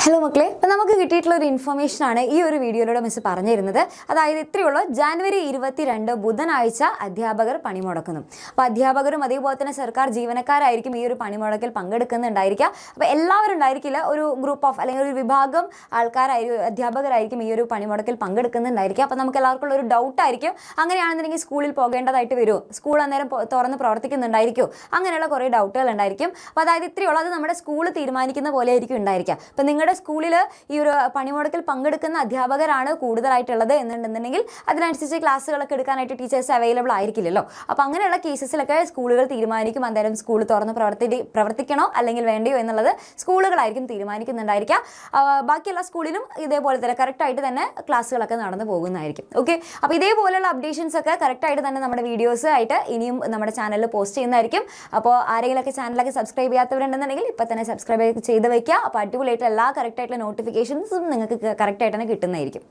Hello മക്കളെ, അപ്പോൾ നമുക്ക് കിട്ടിയിട്ടുള്ള ഒരു ഇൻഫർമേഷനാണ് ഈ ഒരു വീഡിയോയിലൂടെ മിസ് പറഞ്ഞിരുന്നത്. അതായത് ഇത്രയുള്ള ജനുവരി 22 ബുധനാഴ്ച അധ്യാപകർ പണിമുടക്കുന്നു. അപ്പോൾ അധ്യാപകരും അതേപോലെ തന്നെ സർക്കാർ ജീവനക്കാരായിരിക്കും ഈ ഒരു പണിമുടക്കിൽ പങ്കെടുക്കുന്നുണ്ടായിരിക്കുക. അപ്പോൾ എല്ലാവരും ഉണ്ടായിരിക്കില്ല, ഒരു ഗ്രൂപ്പ് ഓഫ് അല്ലെങ്കിൽ ഒരു വിഭാഗം അധ്യാപകരായിരിക്കും ഈ ഒരു പണിമുടക്കിൽ പങ്കെടുക്കുന്നുണ്ടായിരിക്കുക. അപ്പോൾ നമുക്ക് എല്ലാവർക്കും ഒരു ഡൗട്ടായിരിക്കും, അങ്ങനെയാണെന്നുണ്ടെങ്കിൽ സ്കൂളിൽ പോകേണ്ടതായിട്ട് വരുമോ, സ്കൂൾ അന്നേരം തുറന്ന് പ്രവർത്തിക്കുന്നുണ്ടായിരിക്കുമോ, അങ്ങനെയുള്ള കുറേ ഡൗട്ടുകൾ ഉണ്ടായിരിക്കും. അപ്പോൾ അതായത് ഇത്രയുള്ളത് നമ്മുടെ സ്കൂൾ തീരുമാനിക്കുന്ന പോലെ ആയിരിക്കും ഉണ്ടായിരിക്കുക. അപ്പോൾ നിങ്ങളുടെ സ്കൂളിൽ ഈ ഒരു പണിമുടക്കിൽ പങ്കെടുക്കുന്ന അധ്യാപകരാണ് കൂടുതലായിട്ടുള്ളത് എന്നുണ്ടെന്നുണ്ടെങ്കിൽ അതിനനുസരിച്ച് ക്ലാസ്സുകളൊക്കെ എടുക്കാനായിട്ട് ടീച്ചേഴ്സ് അവൈലബിൾ ആയിരിക്കില്ലല്ലോ. അപ്പോൾ അങ്ങനെയുള്ള കേസസിലൊക്കെ സ്കൂളുകൾ തീരുമാനിക്കും അന്നേരം സ്കൂൾ തുറന്ന് പ്രവർത്തിക്കണോ അല്ലെങ്കിൽ വേണ്ടയോ എന്നുള്ളത് സ്കൂളുകളായിരിക്കും തീരുമാനിക്കുന്നുണ്ടായിരിക്കുക. ബാക്കിയുള്ള സ്കൂളിലും ഇതേപോലെ തന്നെ കറക്റ്റായിട്ട് തന്നെ ക്ലാസ്സുകളൊക്കെ നടന്നു പോകുന്നതായിരിക്കും. ഓക്കെ, അപ്പോൾ ഇതേപോലെയുള്ള അപ്ഡേഷൻസ് ഒക്കെ കറക്റ്റായിട്ട് തന്നെ നമ്മുടെ വീഡിയോസ് ആയിട്ട് ഇനിയും നമ്മുടെ ചാനലിൽ പോസ്റ്റ് ചെയ്യുന്നതായിരിക്കും. അപ്പോൾ ആരെങ്കിലുമൊക്കെ ചാനലൊക്കെ സബ്സ്ക്രൈബ് ചെയ്യാത്തവരുണ്ടെന്നുണ്ടെങ്കിൽ ഇപ്പോൾ തന്നെ സബ്സ്ക്രൈബ് ചെയ്ത് വയ്ക്കുക. അപ്പോൾ അടിപൊളിയായിട്ട് എല്ലാ കറക്റ്റായിട്ടുള്ള നോട്ടിഫിക്കേഷൻസും നിങ്ങൾക്ക് കറക്റ്റായിട്ട് തന്നെ കിട്ടുന്നതായിരിക്കും.